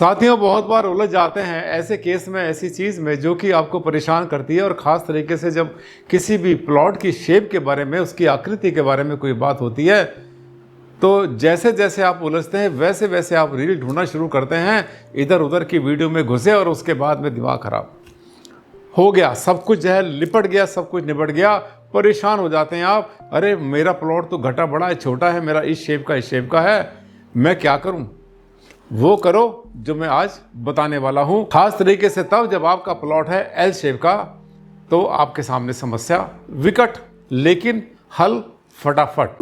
साथियों, बहुत बार उलझ जाते हैं ऐसे केस में, ऐसी चीज़ में जो कि आपको परेशान करती है। और ख़ास तरीके से जब किसी भी प्लॉट की शेप के बारे में, उसकी आकृति के बारे में कोई बात होती है, तो जैसे जैसे आप उलझते हैं वैसे वैसे आप रील ढूंढना शुरू करते हैं, इधर उधर की वीडियो में घुसे और उसके बाद में दिमाग खराब हो गया, सब कुछ जो है लिपट गया, सब कुछ निपट गया, परेशान हो जाते हैं आप। अरे मेरा प्लॉट तो घटा बड़ा है, छोटा है, मेरा इस शेप का है, मैं क्या करूं? वो करो जो मैं आज बताने वाला हूं। खास तरीके से तब जब आपका प्लॉट है एल शेप का, तो आपके सामने समस्या विकट, लेकिन हल फटाफट।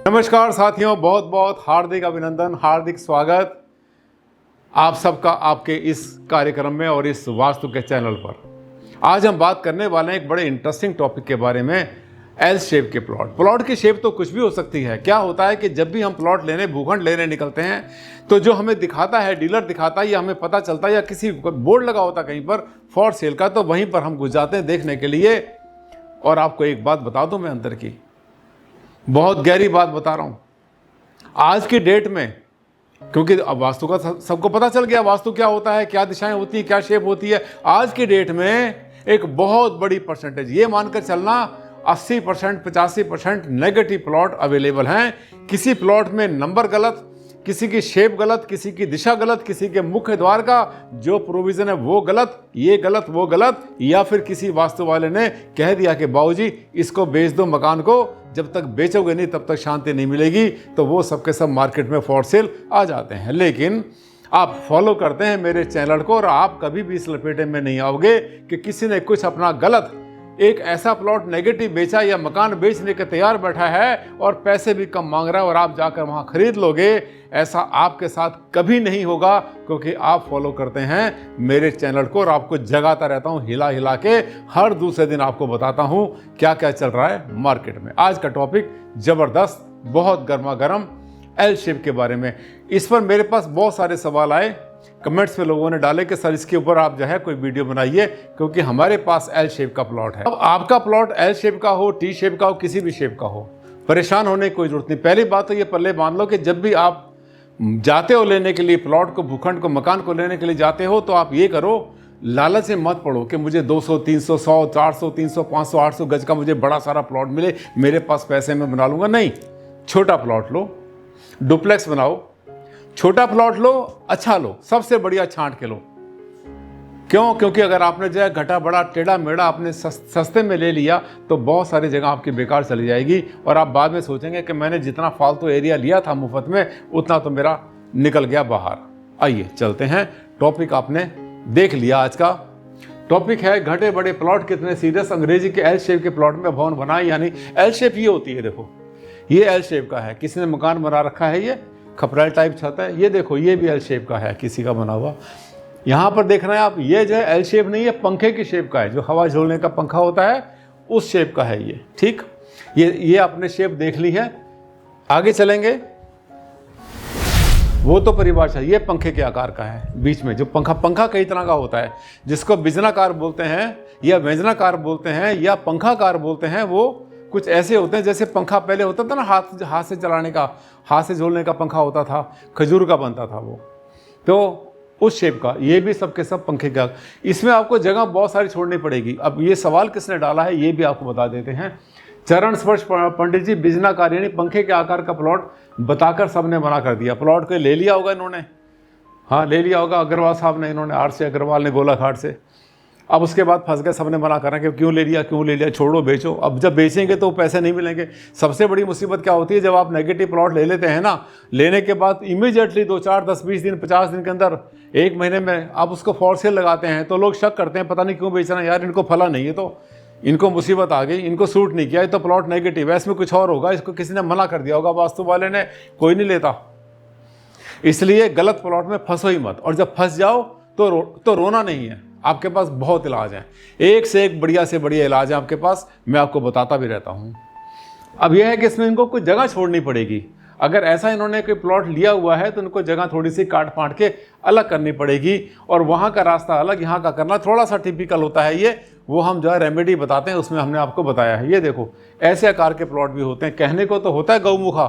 नमस्कार साथियों, बहुत बहुत हार्दिक अभिनंदन, हार्दिक स्वागत आप सबका आपके इस कार्यक्रम में और इस वास्तु के चैनल पर। आज हम बात करने वाले हैं एक बड़े इंटरेस्टिंग टॉपिक के बारे में, एल शेप के प्लॉट। प्लॉट की शेप तो कुछ भी हो सकती है। क्या होता है कि जब भी हम प्लॉट लेने, भूखंड लेने निकलते हैं, तो जो हमें दिखाता है, डीलर दिखाता है, या हमें पता चलता है, या किसी बोर्ड लगा होता कहीं पर फॉर सेल का, तो वहीं पर हम घुस जाते हैं देखने के लिए। और आपको एक बात बता दूं मैं अंदर की, बहुत गहरी बात बता रहा हूं आज की डेट में, क्योंकि अब वास्तु का सबको पता चल गया, वास्तु क्या होता है, क्या दिशाएं होती हैं, क्या शेप होती है। आज की डेट में एक बहुत बड़ी परसेंटेज, ये मानकर चलना 80%, 85% नेगेटिव प्लॉट अवेलेबल हैं। किसी प्लॉट में नंबर गलत, किसी की शेप गलत, किसी की दिशा गलत, किसी के मुख्य द्वार का जो प्रोविजन है वो गलत, ये गलत, वो गलत, या फिर किसी वास्तु वाले ने कह दिया कि बाबूजी इसको बेच दो मकान को, जब तक बेचोगे नहीं तब तक शांति नहीं मिलेगी, तो वो सबके सब मार्केट में फॉर सेल आ जाते हैं। लेकिन आप फॉलो करते हैं मेरे चैनल को और आप कभी भी इस लपेटे में नहीं आओगे कि किसी ने कुछ अपना गलत एक ऐसा प्लॉट नेगेटिव बेचा या मकान बेचने के तैयार बैठा है और पैसे भी कम मांग रहा है और आप जाकर वहां खरीद लोगे। ऐसा आपके साथ कभी नहीं होगा, क्योंकि आप फॉलो करते हैं मेरे चैनल को और आपको जगाता रहता हूं, हिला हिला के हर दूसरे दिन आपको बताता हूं क्या क्या चल रहा है मार्केट में। आज का टॉपिक जबरदस्त, बहुत गर्मा गर्म, एल शेप के बारे में। इस पर मेरे पास बहुत सारे सवाल आए, कमेंट्स में लोगों ने डाले कि सर इसके ऊपर आप जो है कोई वीडियो बनाइए, क्योंकि हमारे पास एल शेप का प्लॉट है। अब आपका प्लॉट एल शेप का हो, टी शेप का हो, किसी भी शेप का हो, परेशान होने की कोई जरूरत नहीं। पहली बात तो ये पल्ले बांध लो कि जब भी आप जाते हो लेने के लिए प्लॉट को, भूखंड को, मकान को लेने के लिए जाते हो, तो आप ये करो, लालच से मत पड़ो कि मुझे 200, 300, 100, 400, 300, 500, 800 गज का मुझे बड़ा सारा प्लॉट मिले, मेरे पास पैसे में बना लूंगा। नहीं, छोटा प्लॉट लो, डुप्लेक्स बनाओ, छोटा प्लॉट लो, अच्छा लो, सबसे बढ़िया छांट के लो। क्यों? क्योंकि अगर आपने जो है घटा बड़ा, टेढ़ा मेढ़ा आपने सस्ते में ले लिया, तो बहुत सारी जगह आपकी बेकार चली जाएगी और आप बाद में सोचेंगे कि मैंने जितना फालतू एरिया लिया था मुफ्त में, उतना तो मेरा निकल गया बाहर। आइए चलते हैं, टॉपिक आपने देख लिया। आज का टॉपिक है घटे बड़े प्लॉट कितने सीरियस। अंग्रेजी के एल शेप के प्लॉट में भवन बनाए, यानी एल शेप ये होती है, देखो ये एल शेप का है, किसी ने मकान बना रखा है, ये खपराइल टाइप छत है, ये देखो ये भी एल शेप का है, किसी का बना हुआ। यहाँ पर देख रहे हैं आप, ये जो है एल शेप नहीं है, पंखे की शेप का है, जो हवा झोलने का पंखा होता है उस शेप का है ये। ठीक, ये आपने शेप देख ली है। आगे चलेंगे, वो तो परिभाषा, ये पंखे के आकार का है, बीच में जो पंखा कई तरह का होता है, जिसको बिजनाकार बोलते हैं या व्यंजनाकार बोलते हैं या पंखाकार बोलते हैं। वो कुछ ऐसे होते हैं जैसे पंखा पहले होता था ना, हाथ से चलाने का, हाथ से झोलने का पंखा होता था, खजूर का बनता था वो, तो उस शेप का ये भी सबके सब पंखे का। इसमें आपको जगह बहुत सारी छोड़नी पड़ेगी। अब ये सवाल किसने डाला है ये भी आपको बता देते हैं। चरण स्पर्श पंडित जी, बिजनाकार यानी पंखे के आकार का प्लॉट बताकर सबने मना कर दिया। प्लॉट को ले लिया होगा इन्होंने, हाँ ले लिया होगा, अग्रवाल साहब ने, इन्होंने आर से, अग्रवाल ने गोलाघाट से। अब उसके बाद फंस गए, सबने मना करा कि क्यों ले लिया, छोड़ो, बेचो। अब जब बेचेंगे तो पैसे नहीं मिलेंगे। सबसे बड़ी मुसीबत क्या होती है, जब आप नेगेटिव प्लॉट ले लेते हैं ना, लेने के बाद इमीडिएटली 2, 4, 10, 20 दिन, 50 दिन के अंदर, 1 महीने में आप उसको फॉर सेल लगाते हैं, तो लोग शक करते हैं पता नहीं क्यों बेच रहे हैं, यार इनको फला नहीं है, तो इनको मुसीबत आ गई, इनको सूट नहीं किया, ये तो प्लॉट नेगेटिव है, इसमें कुछ और होगा, इसको किसी ने मना कर दिया होगा, वास्तु वाले ने, कोई नहीं लेता। इसलिए गलत प्लॉट में फंसो ही मत, और जब फंस जाओ तो रोना नहीं है। आपके पास बहुत इलाज हैं, एक से एक बढ़िया से बढ़िया इलाज है आपके पास, मैं आपको बताता भी रहता हूँ। अब यह है कि इसमें इनको कुछ जगह छोड़नी पड़ेगी। अगर ऐसा इन्होंने कोई प्लॉट लिया हुआ है तो इनको जगह थोड़ी सी काट फाट के अलग करनी पड़ेगी, और वहाँ का रास्ता अलग, यहाँ का करना थोड़ा सा टिपिकल होता है ये। वो हम जो है रेमेडी बताते हैं, उसमें हमने आपको बताया है। ये देखो ऐसे आकार के प्लॉट भी होते हैं। कहने को तो होता है गौमुखा,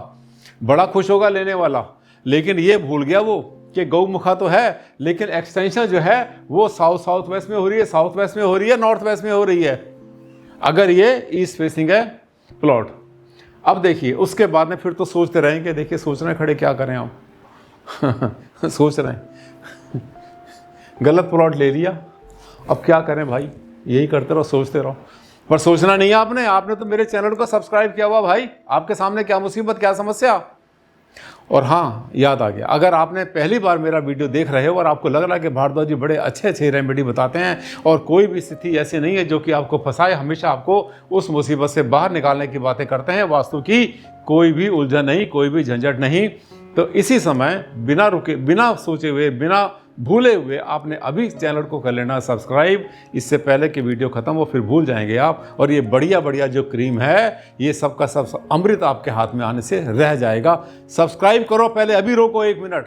बड़ा खुश होगा लेने वाला, लेकिन ये भूल गया वो कि गौमुखा तो है, लेकिन एक्सटेंशन जो है वो साउथ वेस्ट में हो रही है, साउथ वेस्ट में हो रही है, नॉर्थ वेस्ट में हो रही है, अगर ये ईस्ट फेसिंग है प्लॉट। अब देखिए उसके बाद में फिर तो सोचते रहेंगे, देखिए सोच रहे हैं खड़े क्या करें आप सोच रहे हैं गलत प्लॉट ले लिया, अब क्या करें भाई, यही करते रहो, सोचते रहो। पर सोचना नहीं है आपने तो मेरे चैनल को सब्सक्राइब किया हुआ भाई, आपके सामने क्या मुसीबत, क्या समस्या। और हाँ, याद आ गया, अगर आपने पहली बार मेरा वीडियो देख रहे हो और आपको लग रहा है कि भारद्वाज जी बड़े अच्छे रेमेडी बताते हैं और कोई भी स्थिति ऐसी नहीं है जो कि आपको फंसाए, हमेशा आपको उस मुसीबत से बाहर निकालने की बातें करते हैं, वास्तु की कोई भी उलझन नहीं, कोई भी झंझट नहीं। तो इसी समय बिना रुके, बिना सोचे हुए, बिना भूले हुए आपने अभी चैनल को कर लेना सब्सक्राइब, इससे पहले कि वीडियो खत्म हो फिर भूल जाएंगे आप। और ये बढ़िया जो क्रीम है, ये सबका सब अमृत आपके हाथ में आने से रह जाएगा। सब्सक्राइब करो पहले, अभी रोको 1 मिनट,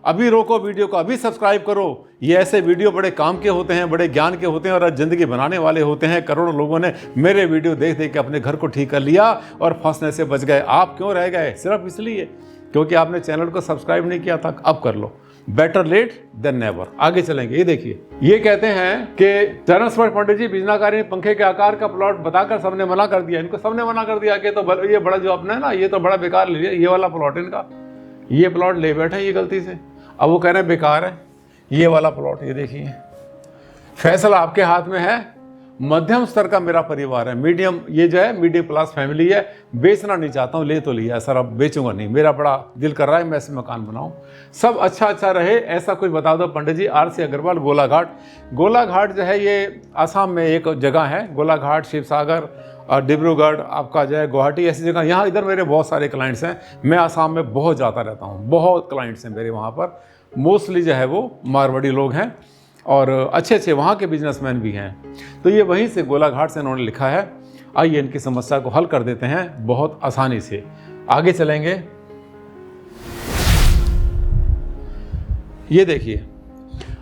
अभी रोको वीडियो को, अभी सब्सक्राइब करो। ये ऐसे वीडियो बड़े काम के होते हैं, बड़े ज्ञान के होते हैं और ज़िंदगी बनाने वाले होते हैं। करोड़ों लोगों ने मेरे वीडियो देख के अपने घर को ठीक कर लिया और फंसने से बच गए। आप क्यों रह गए? सिर्फ इसलिए क्योंकि आपने चैनल को सब्सक्राइब नहीं किया था। अब कर लो, बेटर लेट देन नेवर। आगे चलेंगे। ये देखिए, ये कहते हैं कि चरण स्पर्श पंडित जी बिजनाकारी पंखे के आकार का प्लॉट बताकर सबने मना कर दिया। इनको सबने मना कर दिया कि तो ये बड़ा जो अपना है ना, ये तो बड़ा बेकार ले लिया, ये वाला प्लॉट इनका, ये प्लॉट ले बैठे ये गलती से। अब वो कह रहे हैं बेकार है ये वाला प्लॉट। ये देखिए, फैसला आपके हाथ में है। मध्यम स्तर का मेरा परिवार है, मीडियम, ये जो है मीडियम क्लास फैमिली है। बेचना नहीं चाहता हूँ, ले तो लिया सर, अब बेचूंगा नहीं, मेरा बड़ा दिल कर रहा है मैं ऐसे मकान बनाऊं, सब अच्छा रहे, ऐसा कुछ बता दो पंडित जी। RC अग्रवाल, गोलाघाट। गोलाघाट जो है ये आसाम में एक जगह है, गोलाघाट, शिवसागर और डिब्रूगढ़, आपका जो है गुवाहाटी, ऐसी जगह। यहाँ इधर मेरे बहुत सारे क्लाइंट्स हैं, मैं आसाम में बहुत जाता रहता हूँ, बहुत क्लाइंट्स हैं मेरे वहाँ पर। मोस्टली जो है वो मारवाड़ी लोग हैं और अच्छे वहाँ के बिजनेसमैन भी हैं। तो ये वहीं से गोलाघाट से इन्होंने लिखा है। आइए इनकी समस्या को हल कर देते हैं बहुत आसानी से। आगे चलेंगे। ये देखिए,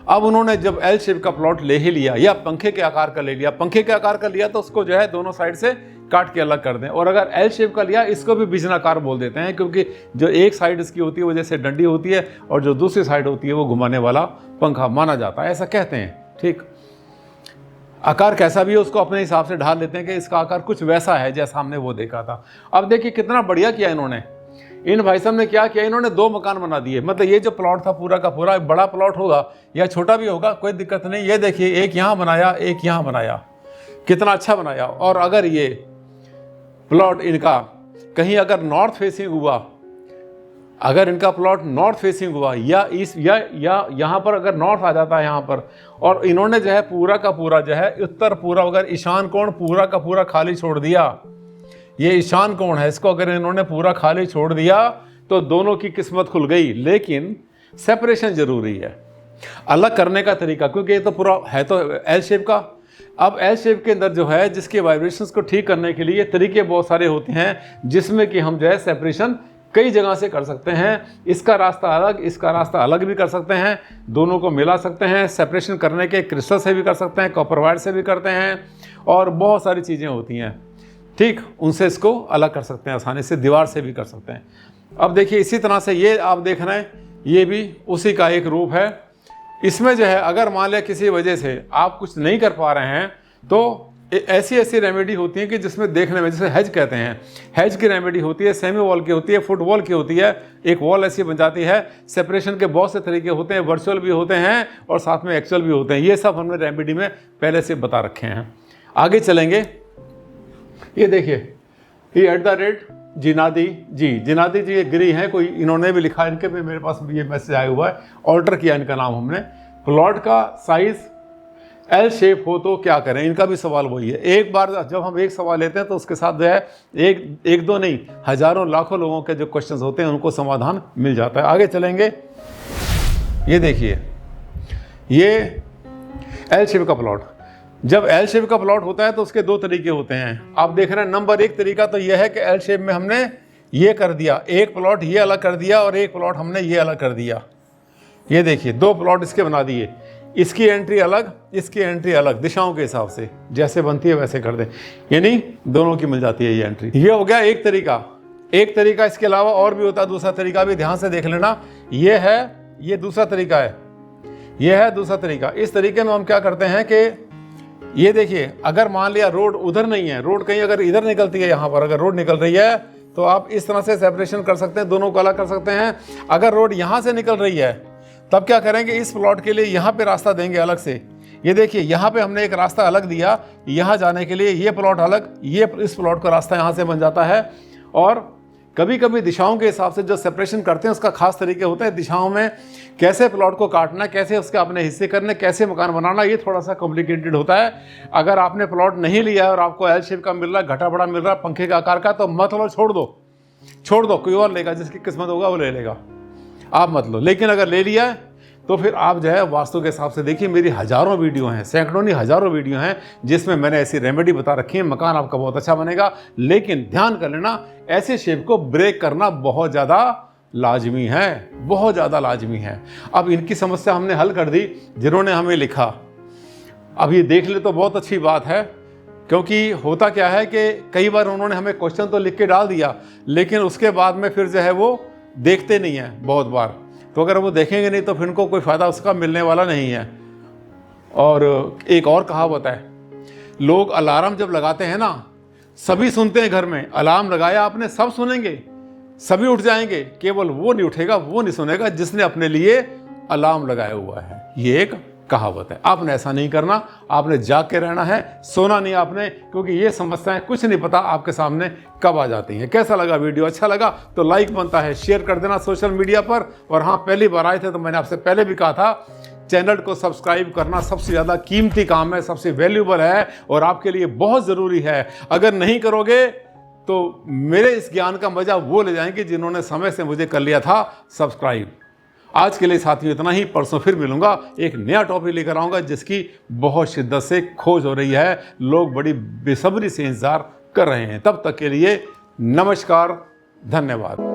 अब उन्होंने जब L शेप का प्लॉट ले ही लिया या पंखे के आकार का ले लिया, पंखे के आकार का लिया तो उसको जो है दोनों साइड से काट के अलग कर दें। और अगर L शेप का लिया, इसको भी बिजनाकार बोल देते हैं, क्योंकि जो एक साइड इसकी होती है वो जैसे डंडी होती है और जो दूसरी साइड होती है वो घुमाने वाला पंखा माना जाता है, ऐसा कहते हैं। ठीक, आकार कैसा भी है उसको अपने हिसाब से ढाल लेते हैं कि इसका आकार कुछ वैसा है जैसा हमने वो देखा था। अब देखिए कितना बढ़िया किया इन्होंने। इन भाई साहब ने क्या किया, इन्होंने 2 मकान बना दिए। मतलब ये जो प्लॉट था पूरा का पूरा, बड़ा प्लॉट होगा या छोटा भी होगा कोई दिक्कत नहीं। ये देखिए, एक यहाँ बनाया, एक यहाँ बनाया, कितना अच्छा बनाया। और अगर ये प्लॉट इनका कहीं अगर नॉर्थ फेसिंग हुआ, अगर इनका प्लॉट नॉर्थ फेसिंग हुआ या ईस्ट या यहाँ पर अगर नॉर्थ आ जाता है यहाँ पर, और इन्होंने जो है पूरा का पूरा जो है उत्तर पूरा, अगर ईशान कोण पूरा का पूरा खाली छोड़ दिया, ये ईशान कोण है, इसको अगर इन्होंने पूरा खाली छोड़ दिया तो दोनों की किस्मत खुल गई। लेकिन सेपरेशन जरूरी है, अलग करने का तरीका, क्योंकि ये तो पूरा है तो L शेप का। अब L शेप के अंदर जो है जिसके वाइब्रेशंस को ठीक करने के लिए तरीके बहुत सारे होते हैं, जिसमें कि हम जो है सेपरेशन कई जगह से कर सकते हैं। इसका रास्ता अलग, इसका रास्ता अलग भी कर सकते हैं, दोनों को मिला सकते हैं। सेपरेशन करने के क्रिस्टल से भी कर सकते हैं, कॉपर वायर से भी करते हैं, और बहुत सारी चीज़ें होती हैं। ठीक, उनसे इसको अलग कर सकते हैं आसानी से, दीवार से भी कर सकते हैं। अब देखिए इसी तरह से ये आप देख रहे हैं, ये भी उसी का एक रूप है। इसमें जो है अगर मान लिया किसी वजह से आप कुछ नहीं कर पा रहे हैं तो ऐसी रेमेडी होती है कि जिसमें देखने में, जैसे हेज कहते हैं, हेज की रेमेडी होती है, सेमी वॉल की होती है, फुट वॉल की होती है। एक वॉल ऐसी बन जाती है। सेपरेशन के बहुत से तरीके होते हैं, वर्चुअल भी होते हैं और साथ में एक्चुअल भी होते हैं। ये सब हमने रेमेडी में पहले से बता रखे हैं। आगे चलेंगे। ये देखिए, ये @जिनादी जी, जिनादी जी ये गिरी हैं, कोई इन्होंने भी लिखा, इनके भी मेरे पास ये मैसेज आया हुआ है, ऑल्टर किया इनका नाम हमने। प्लॉट का साइज L शेप हो तो क्या करें, इनका भी सवाल वही है। एक बार जब हम एक सवाल लेते हैं तो उसके साथ जो है एक दो नहीं, हजारों लाखों लोगों के जो क्वेश्चंस होते हैं उनको समाधान मिल जाता है। आगे चलेंगे। ये देखिए, ये L शेप का प्लॉट, जब L शेप का प्लॉट होता है तो उसके 2 तरीके होते हैं। आप देख रहे हैं, नंबर 1 तरीका तो यह है कि L शेप में हमने ये कर दिया, एक प्लॉट ये अलग कर दिया और एक प्लॉट हमने ये अलग कर दिया। ये देखिए 2 प्लॉट इसके बना दिए। इसकी एंट्री अलग, इसकी एंट्री अलग, दिशाओं के हिसाब से जैसे बनती है वैसे कर दें, यानी दोनों की मिल जाती है ये एंट्री। ये हो गया एक तरीका। एक तरीका इसके अलावा और भी होता है, दूसरा तरीका भी ध्यान से देख लेना। ये है, ये दूसरा तरीका है, ये है दूसरा तरीका। इस तरीके में हम क्या करते हैं कि ये देखिए, अगर मान लिया रोड उधर नहीं है, रोड कहीं अगर इधर निकलती है, यहाँ पर अगर रोड निकल रही है तो आप इस तरह से सेपरेशन कर सकते हैं, दोनों को अलग कर सकते हैं। अगर रोड यहाँ से निकल रही है तब क्या करेंगे, इस प्लॉट के लिए यहाँ पे रास्ता देंगे अलग से। ये देखिए, यहाँ पे हमने एक रास्ता अलग दिया यहाँ जाने के लिए, ये प्लॉट अलग, ये इस प्लॉट का रास्ता यहाँ से बन जाता है। और कभी कभी दिशाओं के हिसाब से जो सेपरेशन करते हैं उसका खास तरीके होता है। दिशाओं में कैसे प्लॉट को काटना, कैसे उसके अपने हिस्से करने, कैसे मकान बनाना, ये थोड़ा सा कॉम्प्लिकेटेड होता है। अगर आपने प्लॉट नहीं लिया और आपको एल शेप का मिल रहा है, घटा बड़ा मिल रहा है, पंखे का आकार का, तो मत लो, छोड़ दो, कोई और लेगा, जिसकी किस्मत होगा वो ले लेगा, आप मत लो। लेकिन अगर ले लिया है तो फिर आप जो है वास्तु के हिसाब से देखिए, मेरी हज़ारों वीडियो हैं, सैकड़ों नहीं हज़ारों वीडियो हैं जिसमें मैंने ऐसी रेमेडी बता रखी है। मकान आपका बहुत अच्छा बनेगा, लेकिन ध्यान कर लेना, ऐसे शेप को ब्रेक करना बहुत ज़्यादा लाजमी है, बहुत ज़्यादा लाजमी है। अब इनकी समस्या हमने हल कर दी जिन्होंने हमें लिखा। अब ये देख ले तो बहुत अच्छी बात है, क्योंकि होता क्या है कि कई बार उन्होंने हमें क्वेश्चन तो लिख के डाल दिया, लेकिन उसके बाद में फिर जो है वो देखते नहीं हैं बहुत बार। तो अगर वो देखेंगे नहीं तो फिर उनको कोई फ़ायदा उसका मिलने वाला नहीं है। और एक और कहावत है, लोग अलार्म जब लगाते हैं ना, सभी सुनते हैं घर में, अलार्म लगाया आपने, सब सुनेंगे, सभी उठ जाएंगे, केवल वो नहीं उठेगा, वो नहीं सुनेगा जिसने अपने लिए अलार्म लगाया हुआ है। ये एक कहावत है। आपने ऐसा नहीं करना, आपने जाग के रहना है, सोना नहीं आपने, क्योंकि ये समस्याएं कुछ नहीं पता आपके सामने कब आ जाती हैं। कैसा लगा वीडियो? अच्छा लगा तो लाइक बनता है, शेयर कर देना सोशल मीडिया पर। और हाँ, पहली बार आए थे तो मैंने आपसे पहले भी कहा था, चैनल को सब्सक्राइब करना सबसे ज़्यादा कीमती काम है, सबसे वैल्यूबल है और आपके लिए बहुत ज़रूरी है। अगर नहीं करोगे तो मेरे इस ज्ञान का मजा वो ले जाएंगे जिन्होंने समय से मुझे कर लिया था सब्सक्राइब। आज के लिए साथियों इतना ही, परसों फिर मिलूंगा, एक नया टॉपिक लेकर आऊंगा जिसकी बहुत शिद्दत से खोज हो रही है, लोग बड़ी बेसब्री से इंतजार कर रहे हैं। तब तक के लिए नमस्कार, धन्यवाद।